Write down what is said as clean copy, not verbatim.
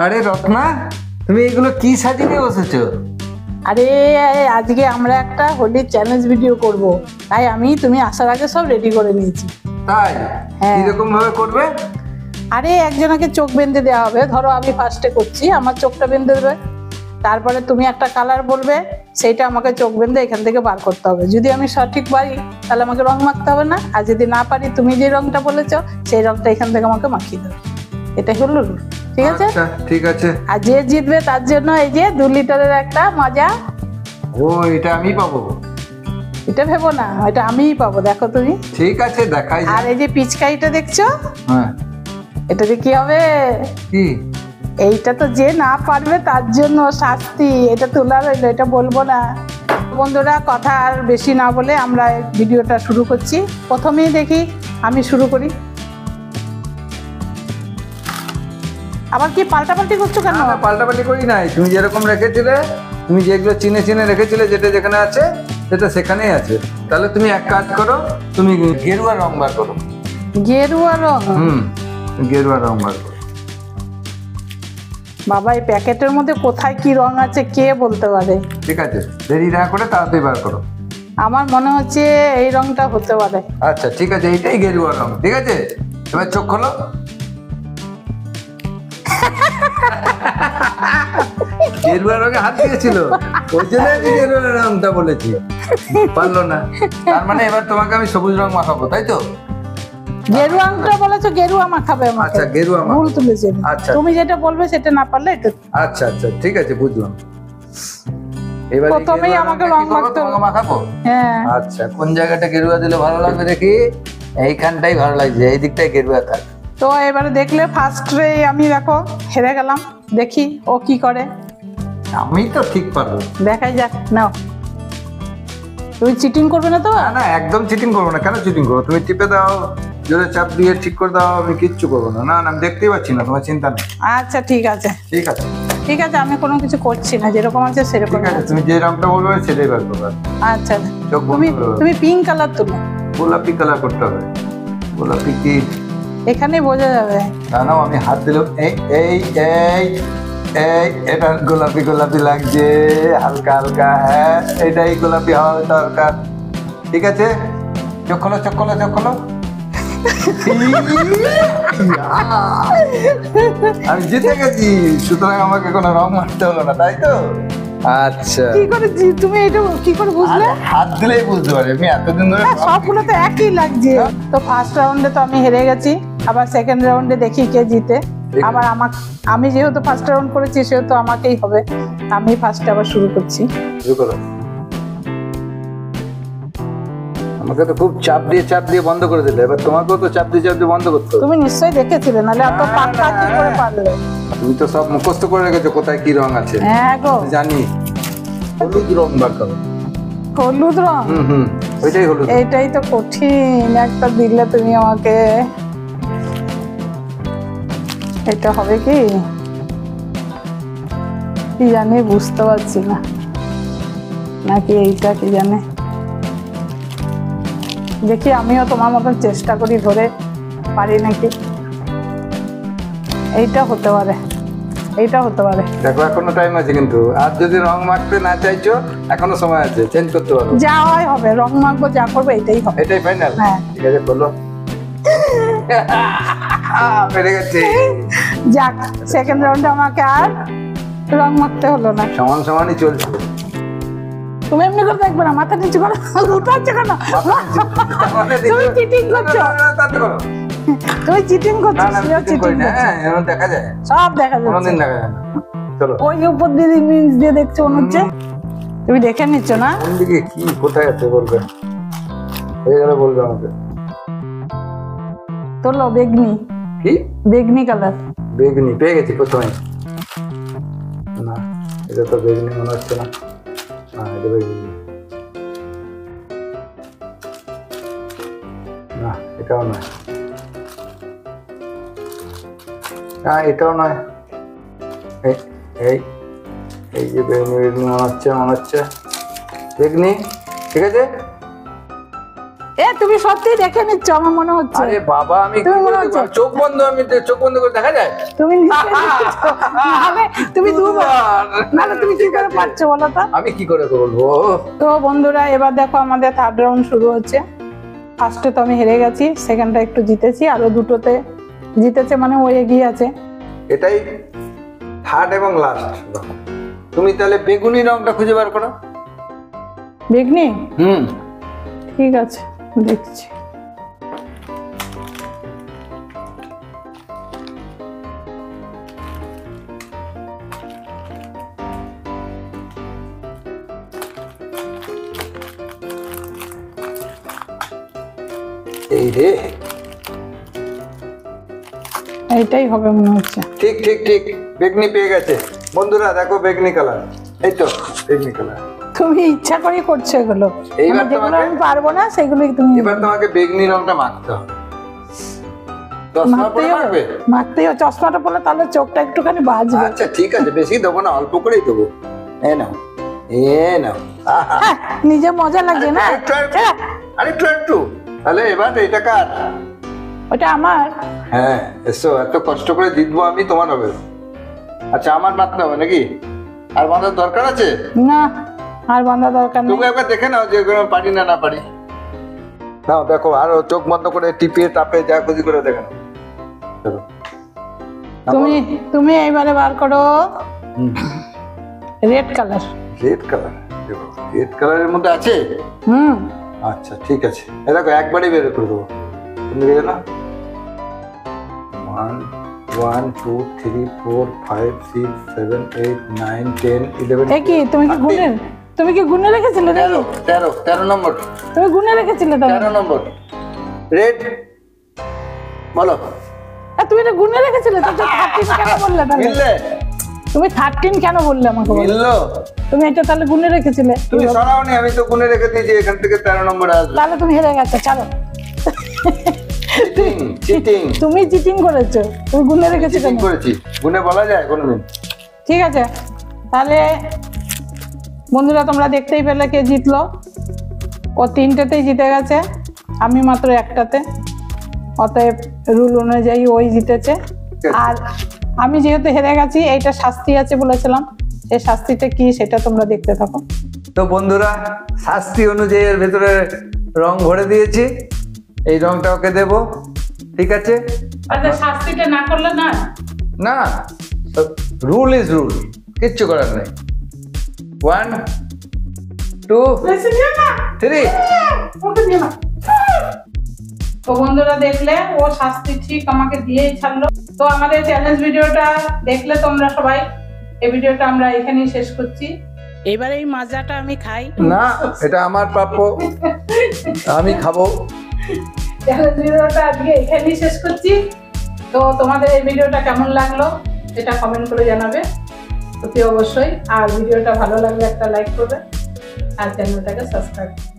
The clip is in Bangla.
আরে রত্না, তুমি এগুলো কি সাজিয়ে বসেছো? আরে আজকে আমরা একটা হোলির চ্যালেঞ্জ ভিডিও করব, তাই তুমি আসার আগে সব রেডি করে নিয়েছি। তাই? হ্যাঁ। কিরকম ভাবে করবে? আরে একজনকে চোখ বেঁধে দেওয়া হবে। ধরো আমি ফার্স্টে করছি, আমার চোখটা বেঁধে দেবে, তারপরে তুমি একটা কালার বলবে, সেইটা আমাকে চোখ বেঁধে এখান থেকে বার করতে হবে। যদি আমি সঠিক পারি তাহলে আমাকে রং মাখতে হবে না, আর যদি না পারি তুমি যে রংটা বলেছো সেই রংটা এখান থেকে আমাকে মাখিয়ে দেবে। এটাই হলো রুল, ঠিক আছে? আচ্ছা ঠিক আছে। আর যে জিতবে তার জন্য এই যে 2 লিটারের একটা মজা। ও, এটা আমি পাবো? এটা ভেবো না, এটা আমিই পাবো, দেখো তুমি। ঠিক আছে, দেখাই আর এই যে পিচকারিটা দেখছো, হ্যাঁ। এটাতে কি হবে? কি? এইটা তো যে না পারবে তার জন্য শাস্তি, এটা তোলা রইলো, এটা বলবো না। বন্ধুরা, কথা আর বেশি না বলে আমরা ভিডিওটা শুরু করছি। প্রথমেই দেখি আমি শুরু করি। আবার কি পাল্টাপাল্টি করছো কেন? না, পাল্টাপাল্টি করি নাই। তুমি যেরকম রেখেছিলে, তুমি যেগুলো চিনে চিনে রেখেছিলে, যেটা যেখানে আছে সেটা সেখানেই আছে। তাহলে তুমি এক কাজ করো, তুমি গেরুয়া রং বার করো। গেরুয়া রং? গেরুয়া রং বার করো। বাবা, এই প্যাকেটের মধ্যে কোথায় কি রং আছে কে বলতে পারে? ঠিক আছে, দেরি না করে তাড়াতাড়ি বার করো। আমার মনে হচ্ছে এই রংটা হতে পারে। আচ্ছা ঠিক আছে, এইটাই গেরুয়া রং। ঠিক আছে, এবার চোখ খোলো। গেরুয়া রঙে হাত দিয়েছিল, ওই জন্য আমি গেরুয়া রংটা বলেছি, পারলো না। তার মানে এবার তোমাকে আমি সবুজ রং মাখাবো, তাই তো? গেরুয়া রংটা বলেছো, গেরুয়া মাখাবে আমাকে। আচ্ছা, গেরুয়া মাখাবো। ভুল তুলেছি। আচ্ছা, তুমি যেটা বলবে সেটা না পারলে এটা। আচ্ছা আচ্ছা ঠিক আছে, বুঝলাম। এবার প্রথমেই আমাকে রং মাখতে হবে। মাখাবো? হ্যাঁ। আচ্ছা, কোন জায়গাটা গেরুয়া দিলে ভালো লাগবে দেখি? এইখানটাই ভালো লাগছে, এই দিকটাই গেরুয়া থাক। তো এবারে দেখলে ফার্স্টে আমি দেখো হেরে গেলাম, দেখি ও কি করে। আমি তো ঠিক পারবো। দেখাই যাক, নাও। তুমি চিটিং করবে না তো? না না, একদম চিটিং করবো না। কেন চিটিং করবো? তুমি টিপে দাও, জোরে চাপ দিয়ে ঠিক করে দাও, আমি কিচ্ছু করবো না। না না, আমি দেখতেই পাচ্ছি না, তোমার চিন্তা নেই। আচ্ছা ঠিক আছে, ঠিক আছে ঠিক আছে, আমি কোনো কিছু করছি না, যেরকম আছে সেরকম ঠিক আছে, আছে। তুমি যে রংটা বলবে সেটাই বার করবে। আচ্ছা, চোখ বন্ধ তুমি করো। তুমি পিঙ্ক কালার তুলো। গোলাপি কালার করতে হবে। গোলাপি কি? এখানেই বোঝা যাবে। জানাও, আমি হাত দিলাম, এই এই এই এই, এটা গোলাপি গোলাপি লাগছে, হালকা হালকা। হ্যাঁ, এটাই গোলাপি হওয়া দরকার। ঠিক আছে, চোখ খোলো, চোখ খোলো, চোখ খোলো। আমি জিতে গেছি, সুতরাং আমাকে কোনো রং মারতে হলো না, তাই তো? আচ্ছা, কি করে তুমি এটা কি করে বুঝলে? হাত দিলেই বুঝতে পারি, আমি এতদিন ধরে। সবগুলো তো একই লাগছে। তো ফার্স্ট রাউন্ডে তো আমি হেরে গেছি, আবার সেকেন্ড রাউন্ডে দেখি কে জিতে। আবার আমি যেহেতু ফার্স্ট রাউন্ড করেছি সেহেতু আমাকেই হবে। আমি ফার্স্টে আবার শুরু করছি। শুরু করো। আমাকে তো খুব চাপ দিয়ে বন্ধ করে দিলে, এবার তোমাকেও তো চাপ দিয়ে বন্ধ করতে হবে। তুমি নিশ্চয়ই দেখেছিলে, নাহলে এত পাক্কা কি করে পারলে? তুমি তো সব মুখস্থ করে রেখেছো, কোথায় কি রং আছে। হ্যাঁ গো, জানি। হলুদ রং বার করো। হলুদ রং? ওইটাই হলুদ। এইটাই তো কঠিন একটা দিলে তুমি আমাকে। এটা হবে কি কি জানি, বুঝতে পারছি না। নাকি এইটা, কি জানে। দেখি আমিও তোমার মতন চেষ্টা করি, ধরে পারি নাকি। এইটা হতে পারে, এইটা হতে পারে। দেখো, এখনো টাইম আছে কিন্তু। আর যদি রং মাখতে না চাইছো, এখনো সময় আছে, চেঞ্জ করতে পারো। যা হয় হবে, রং মাখবো, যা করবো এটাই হবে। এটাই ফাইনাল? হ্যাঁ। ঠিক আছে, বলো। পেরে গেছে। যাক, সেকেন্ড রাউন্ডে আমাকে আর রং মাখতে হলো না। সমান সমানই চলছে। তুমি এমনি করে দেখবে না, মাথা নিচু করো, উঠাচ্ছে কেন? তুমি চিটিং করছো, তুমি চিটিং করছো। দেখা যায়, সব দেখা যাচ্ছে, কোনদিন দেখা যায় না। চলো, ওই উপর দিয়ে মিন্স দিয়ে দেখছো মনে হচ্ছে। তুমি দেখে নিচ্ছ না? কোন দিকে কি কোথায় আছে বলবে, হয়ে গেলে বলবে আমাকে। তোলো বেগনি। কি? বেগনি কালার। বেগনি পেয়ে গেছি প্রথমে। না, এটা তো বেগনি মনে হচ্ছে না। না, এটা বেগনি না, এটাও নয়। না, এটাও নয়। এই এই এই যে বেগনি মনে হচ্ছে বেগনি। ঠিক আছে, এ তুমি সত্যি দেখে নিচ্ছ আমার মনে হচ্ছে। আরে বাবা আমি তুমি মনে হচ্ছে চোখ বন্ধ, আমি চোখ বন্ধ করে দেখা যায়? তুমি নিশ্চয়ই দেখেছো। নাহলে তুমি নাহলে তুমি কি করে পারছো বলো তো? আমি কি করে বলবো? তো বন্ধুরা এবার দেখো আমাদের থার্ড রাউন্ড শুরু হচ্ছে। ফার্স্টে তো আমি হেরে গেছি, সেকেন্ডটা একটু জিতেছি, আরো দুটোতে জিতেছে মানে ও এগিয়ে আছে। এটাই থার্ড এবং লাস্ট। তুমি তাহলে বেগুনি রংটা খুঁজে বার করো। বেগনি? হুম, ঠিক আছে দেখছি। এই রে, এইটাই হবে মনে হচ্ছে। ঠিক ঠিক ঠিক, বেগনি পেয়ে গেছে। বন্ধুরা দেখো বেগনি কালার, এই তো বেগনি কালার। তুমি ইচ্ছা করে করছো এগুলো, এইবার মানে যেগুলো তোমাকে- আমি পারবো না সেগুলোই তুমি এবার তোমাকে বেগনি রংটা মাখতে হবে। চশমা পরে মাখবে? মাখতেই হবে। চশমাটা পরলে তাহলে চোখটা একটুখানি বাজবে। আচ্ছা ঠিক আছে, বেশি দেবো না, অল্প করেই দেবো। এ নাও, এ নাও। আহা, হ্যাঁ, নিজে মজা লাগছে না? একটু আরেকটু একটু। তাহলে এবার এটা কার? ওটা আমার। হ্যাঁ এসো, এত কষ্ট করে জিতবো আমি, তোমার হবে। আচ্ছা আমার মাখতে হবে নাকি? আর বাঁধার দরকার আছে? না, আর বাঁধা দরকার নেই। তুমি একবার দেখে নাও যে পারি না না পারি। নাও দেখো, আরো চোখ বন্ধ করে টিপিয়ে টাপে যা খুশি করে দেখে নাও। চলো তুমি তুমি এইবারে বার করো red colour. Red colour. Red কালারের মধ্যে আছে? হুম, আচ্ছা ঠিক আছে, এ দেখো একবারই বের করে দেবো। তুমি দেখে না, 1 1 2 3 4 5 6 7 8 9 10 11। এ কি তুমি কি গুনে রেখেছিলে নাকি? 13 নম্বর। তুমি গুনে রেখেছিলে তাহলে? 13 নম্বর রেড। বলো। তুমি এটা গুনে রেখেছিলে তো? 13 কেন বললে তাহলে? মিললে? তুমি 13 কেন বললে আমাকে? বলো মিললো? তুমি এটা তাহলে গুনে রেখেছিলে? তুমি সরাওনি, আমি তো গুনে রেখে দিয়েছি, এখান থেকে 13 নম্বরে আসবে। তাহলে তুমি হেরে গেছো, ছাড়ো। চিটিং চিটিং তুমি চিটিং করেছো, তুমি গুনে রেখেছো চিটিং কেন? করেছি, গুনে বলা যায় কোনোদিন? ঠিক আছে, তাহলে বন্ধুরা তোমরা দেখতেই পেলে কে জিতলো। ও 3টেতেই জিতে গেছে, আমি মাত্র 1টাতে। অতএব রুল অনুযায়ী ওই জিতেছে। আর আমি যেহেতু হেরে গেছি, এইটা শাস্তি আছে বলেছিলাম, সেই শাস্তিটা কি সেটা তোমরা দেখতে থাকো। তো বন্ধুরা, শাস্তি অনুযায়ী এর ভেতরে রং ভরে দিয়েছি, এই রংটা ওকে দেব। ঠিক আছে? আচ্ছা, শাস্তিটা না করলে না? না, রুল ইজ রুল, কিচ্ছু করার নেই। 1 2 3। তো বন্ধুরা দেখলে ও শাস্তি ঠিক আমাকে দিয়েই ছাড়লো। তো আমাদের চ্যালেঞ্জ ভিডিওটা দেখলে তোমরা সবাই, এই ভিডিওটা আমরা এখানেই শেষ করছি। এবার এই মাজাটা আমি খাই না, এটা আমার প্রাপ্য, আমি খাবো। চ্যালেঞ্জ ভিডিওটা আজকে এখানেই শেষ করছি। তো তোমাদের এই ভিডিওটা কেমন লাগলো সেটা কমেন্ট করে জানাবে অতি অবশ্যই। আর ভিডিওটা ভালো লাগলে একটা লাইক করবে আর চ্যানেলটাকে সাবস্ক্রাইব করবে।